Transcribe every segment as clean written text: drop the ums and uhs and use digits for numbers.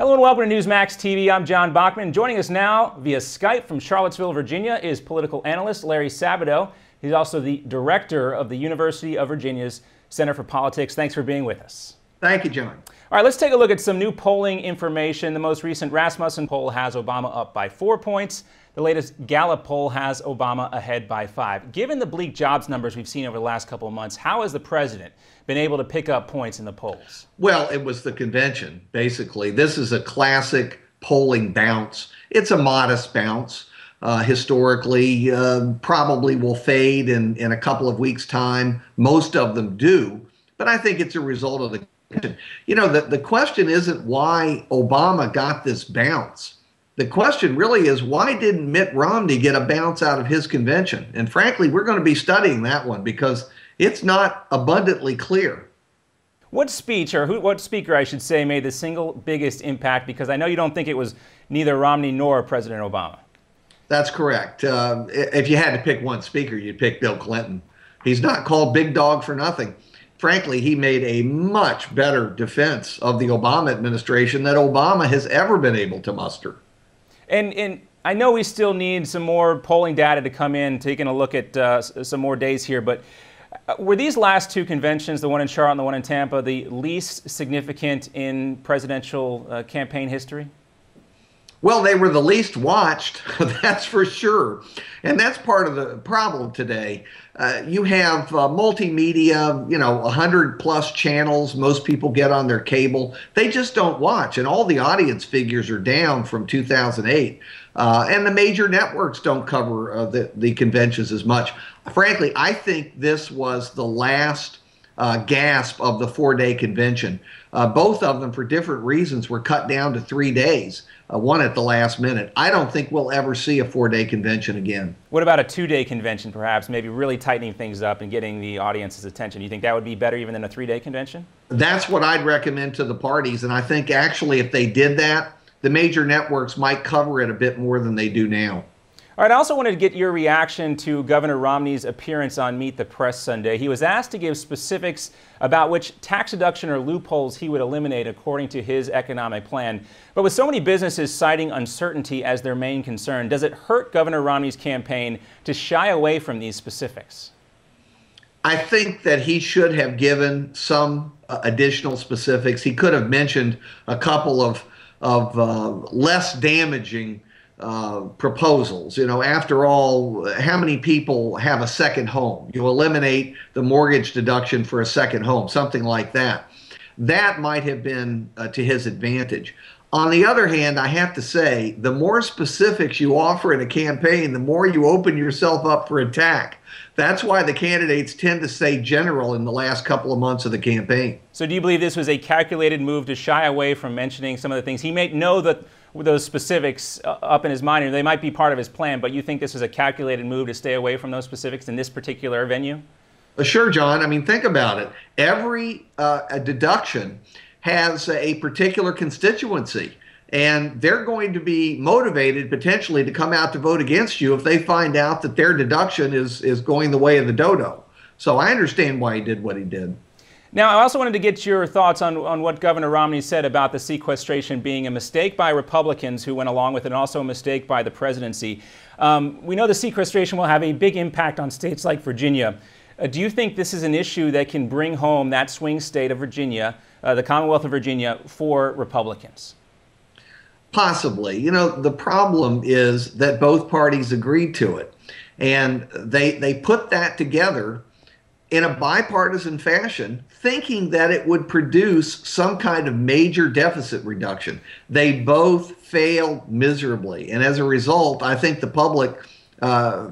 Hello and welcome to Newsmax TV. I'm John Bachman. Joining us now via Skype from Charlottesville, Virginia is political analyst Larry Sabato. He's also the director of the University of Virginia's Center for Politics. Thanks for being with us. Thank you, John. All right, let's take a look at some new polling information. The most recent Rasmussen poll has Obama up by 4 points. The latest Gallup poll has Obama ahead by 5. Given the bleak jobs numbers we've seen over the last couple of months, how has the president been able to pick up points in the polls? Well, it was the convention, basically. This is a classic polling bounce. It's a modest bounce. Historically, probably will fade in a couple of weeks' time. Most of them do. But I think it's a result of the convention. You know, the question isn't why Obama got this bounce. The question really is, why didn't Mitt Romney get a bounce out of his convention? And frankly, we're going to be studying that one because it's not abundantly clear. What speech, or what speaker, I should say, made the single biggest impact? Because I know you don't think it was neither Romney nor President Obama. That's correct. If you had to pick one speaker, you'd pick Bill Clinton. He's not called Big Dog for nothing. Frankly, he made a much better defense of the Obama administration than Obama has ever been able to muster. And I know we still need some more polling data to come in, taking a look at some more days here, but were these last two conventions, the one in Charlotte and the one in Tampa, the least significant in presidential campaign history? Well, they were the least watched, that's for sure. And that's part of the problem today. You have multimedia, 100+ channels most people get on their cable. They just don't watch. And all the audience figures are down from 2008. And the major networks don't cover the conventions as much. Frankly, I think this was the last gasp of the 4-day convention. Both of them, for different reasons, were cut down to 3 days, one at the last minute. I don't think we'll ever see a 4-day convention again. What about a 2-day convention, perhaps, maybe really tightening things up and getting the audience's attention? Do you think that would be better even than a 3-day convention? That's what I'd recommend to the parties, and I think actually if they did that, the major networks might cover it a bit more than they do now. All right, I also wanted to get your reaction to Governor Romney's appearance on Meet the Press Sunday. He was asked to give specifics about which tax deduction or loopholes he would eliminate according to his economic plan. But with so many businesses citing uncertainty as their main concern, does it hurt Governor Romney's campaign to shy away from these specifics? I think that he should have given some additional specifics. He could have mentioned a couple of less damaging proposals. After all, how many people have a second home? You eliminate the mortgage deduction for a second home, something like that. That might have been to his advantage. On the other hand, I have to say, the more specifics you offer in a campaign, the more you open yourself up for attack. That's why the candidates tend to stay general in the last couple of months of the campaign. So do you believe this was a calculated move to shy away from mentioning some of the things? He may know that those specifics up in his mind, and they might be part of his plan, but you think this was a calculated move to stay away from those specifics in this particular venue? Sure, John. I mean, think about it. Every deduction has a particular constituency, and they're going to be motivated potentially to come out to vote against you if they find out that their deduction is going the way of the dodo. So I understand why he did what he did. Now, I also wanted to get your thoughts on what Governor Romney said about the sequestration being a mistake by Republicans who went along with it, and also a mistake by the presidency. We know the sequestration will have a big impact on states like Virginia. Do you think this is an issue that can bring home that swing state of Virginia, the Commonwealth of Virginia, for Republicans? Possibly. The problem is that both parties agreed to it, and they put that together in a bipartisan fashion, thinking that it would produce some kind of major deficit reduction. They both failed miserably, and as a result, I think the public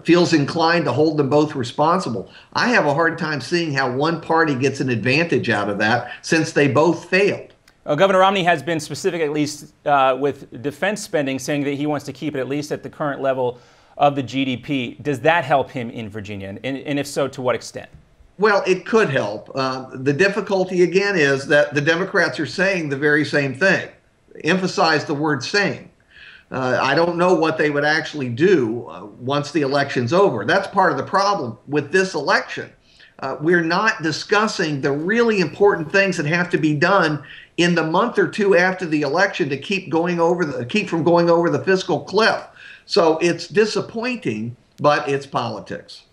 feels inclined to hold them both responsible. I have a hard time seeing how one party gets an advantage out of that, since they both failed. Governor Romney has been specific, at least with defense spending, saying that he wants to keep it at least at the current level of the GDP. Does that help him in Virginia? And if so, to what extent? Well, it could help. The difficulty, again, is that the Democrats are saying the very same thing. Emphasize the word saying. I don't know what they would actually do once the election's over. That's part of the problem with this election. We're not discussing the really important things that have to be done in the month or two after the election to keep from going over the fiscal cliff. So it's disappointing, but it's politics.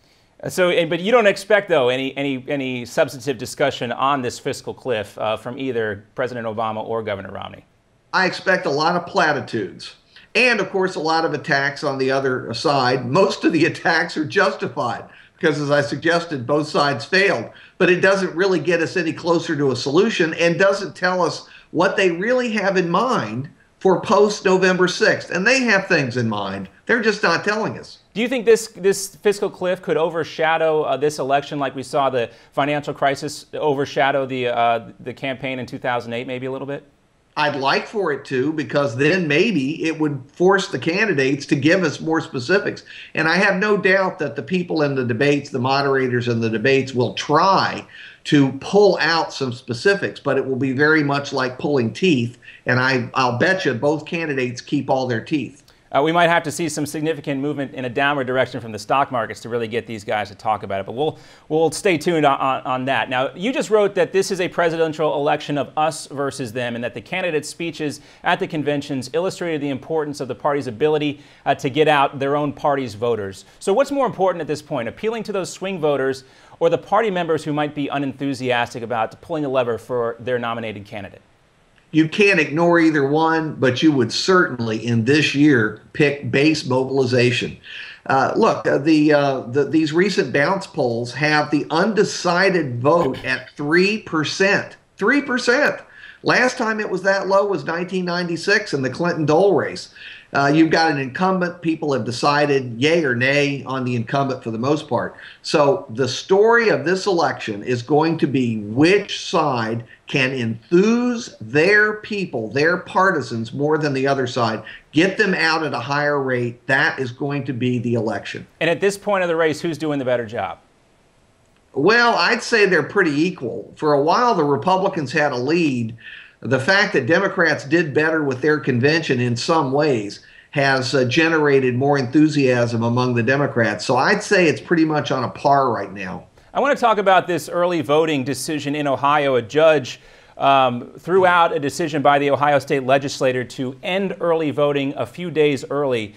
But you don't expect, though, any substantive discussion on this fiscal cliff from either President Obama or Governor Romney? I expect a lot of platitudes. And, of course, a lot of attacks on the other side. Most of the attacks are justified because, as I suggested, both sides failed. But it doesn't really get us any closer to a solution and doesn't tell us what they really have in mind for post-November 6th. And they have things in mind. They're just not telling us. Do you think this fiscal cliff could overshadow this election like we saw the financial crisis overshadow the campaign in 2008 maybe a little bit? I'd like for it to, because then maybe it would force the candidates to give us more specifics. And I have no doubt that the people in the debates, the moderators in the debates, will try to pull out some specifics, but it will be very much like pulling teeth. And I'll bet you both candidates keep all their teeth. We might have to see some significant movement in a downward direction from the stock markets to really get these guys to talk about it. But we'll stay tuned on that. Now, you just wrote that this is a presidential election of us versus them, and that the candidates' speeches at the conventions illustrated the importance of the party's ability to get out their own party's voters. So what's more important at this point, appealing to those swing voters or the party members who might be unenthusiastic about pulling the lever for their nominated candidate? You can't ignore either one, but you would certainly in this year pick base mobilization. Look, these recent bounce polls have the undecided vote at 3%. 3%. Last time it was that low was 1996 in the Clinton-Dole race. You've got an incumbent. People have decided yay or nay on the incumbent for the most part. So the story of this election is going to be which side can enthuse their people, their partisans, more than the other side, get them out at a higher rate. That is going to be the election. And at this point of the race, who's doing the better job? Well, I'd say they're pretty equal. For a while, the Republicans had a lead. The fact that Democrats did better with their convention in some ways has generated more enthusiasm among the Democrats. So I'd say it's pretty much on a par right now. I want to talk about this early voting decision in Ohio. A judge threw out a decision by the Ohio State legislature to end early voting a few days early.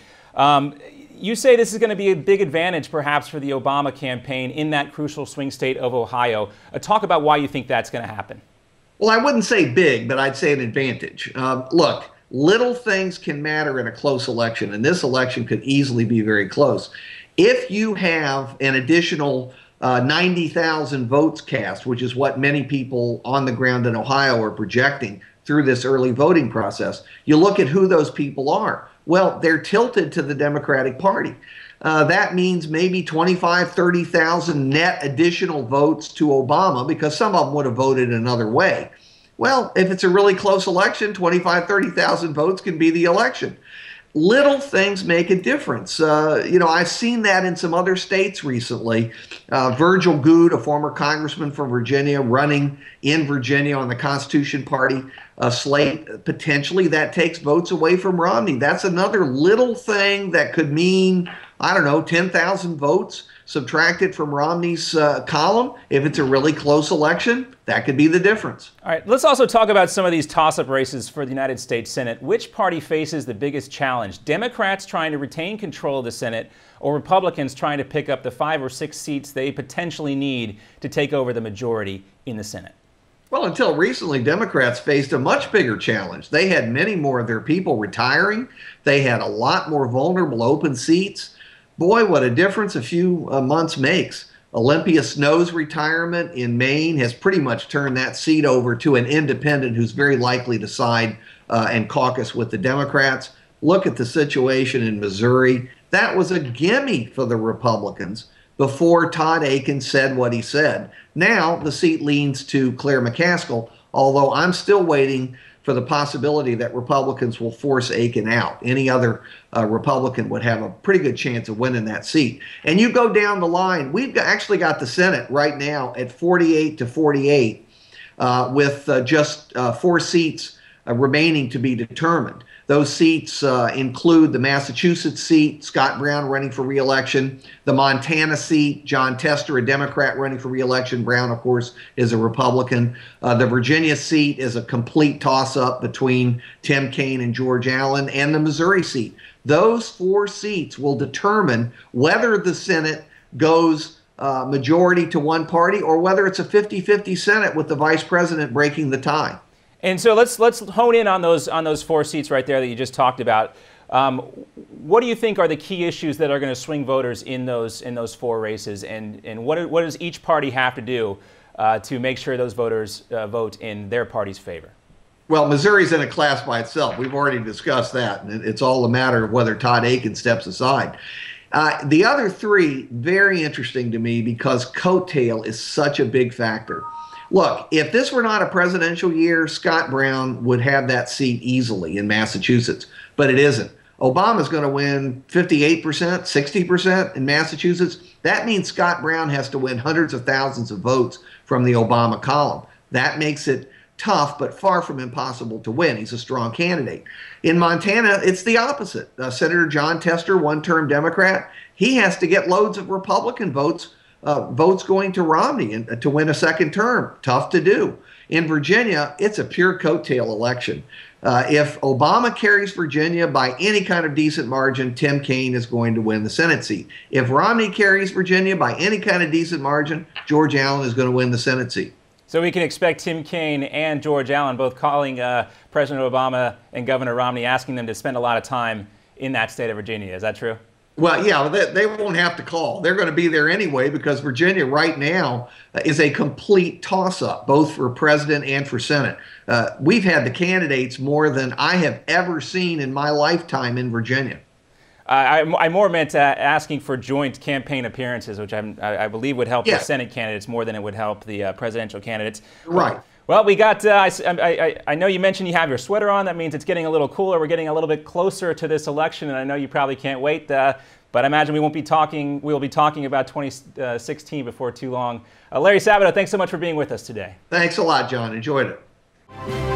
You say this is going to be a big advantage perhaps for the Obama campaign in that crucial swing state of Ohio. Talk about why you think that's going to happen. Well, I wouldn't say big, but I'd say an advantage. Look, little things can matter in a close election, and this election could easily be very close. If you have an additional 90,000 votes cast, which is what many people on the ground in Ohio are projecting through this early voting process, you look at who those people are. Well, they're tilted to the Democratic Party. That means maybe 25, 30,000 net additional votes to Obama because some of them would have voted another way. Well, if it's a really close election, 25, 30,000 votes can be the election. Little things make a difference. I've seen that in some other states recently. Virgil Goode, a former congressman from Virginia, running in Virginia on the Constitution Party slate, potentially that takes votes away from Romney. That's another little thing that could mean, I don't know, 10,000 votes subtracted from Romney's column. If it's a really close election, that could be the difference. All right, let's also talk about some of these toss-up races for the United States Senate. Which party faces the biggest challenge? Democrats trying to retain control of the Senate, or Republicans trying to pick up the 5 or 6 seats they potentially need to take over the majority in the Senate? Well, until recently, Democrats faced a much bigger challenge. They had many more of their people retiring. They had a lot more vulnerable open seats. Boy, what a difference a few months makes. Olympia Snow's retirement in Maine has pretty much turned that seat over to an independent who's very likely to side and caucus with the Democrats. Look at the situation in Missouri. That was a gimme for the Republicans before Todd Akin said what he said. Now the seat leans to Claire McCaskill, although I'm still waiting for the possibility that Republicans will force Akin out. Any other Republican would have a pretty good chance of winning that seat. And you go down the line, we've actually got the Senate right now at 48 to 48 with just 4 seats remaining to be determined. Those seats include the Massachusetts seat, Scott Brown running for re-election, the Montana seat, John Tester, a Democrat running for re-election. Brown, of course, is a Republican. The Virginia seat is a complete toss-up between Tim Kaine and George Allen, and the Missouri seat. Those 4 seats will determine whether the Senate goes majority to one party or whether it's a 50-50 Senate with the vice president breaking the tie. And so let's hone in on those 4 seats right there that you just talked about. What do you think are the key issues that are going to swing voters in those 4 races, and what does each party have to do to make sure those voters vote in their party's favor? Well, Missouri's in a class by itself. We've already discussed that, and it's all a matter of whether Todd Akin steps aside. The other 3, very interesting to me because coattail is such a big factor. Look, if this were not a presidential year, Scott Brown would have that seat easily in Massachusetts, but it isn't. Obama's going to win 58%, 60% in Massachusetts. That means Scott Brown has to win hundreds of thousands of votes from the Obama column. That makes it tough, but far from impossible to win. He's a strong candidate. In Montana, it's the opposite. Senator John Tester, one-term Democrat, he has to get loads of Republican votes going to Romney and to win a second term. Tough to do. In Virginia, it's a pure coattail election. If Obama carries Virginia by any kind of decent margin, Tim Kaine is going to win the Senate seat. If Romney carries Virginia by any kind of decent margin, George Allen is going to win the Senate seat. So we can expect Tim Kaine and George Allen both calling President Obama and Governor Romney, asking them to spend a lot of time in that state of Virginia. Is that true? Well, yeah, they won't have to call. They're going to be there anyway because Virginia right now is a complete toss-up, both for president and for Senate. We've had the candidates more than I have ever seen in my lifetime in Virginia. I more meant asking for joint campaign appearances, which I believe would help the Senate candidates more than it would help the presidential candidates. Right. Well, we got, I know you mentioned you have your sweater on. That means it's getting a little cooler. We're getting a little bit closer to this election, and I know you probably can't wait. But I imagine we'll be talking about 2016 before too long. Larry Sabato, thanks so much for being with us today. Thanks a lot, John. Enjoyed it.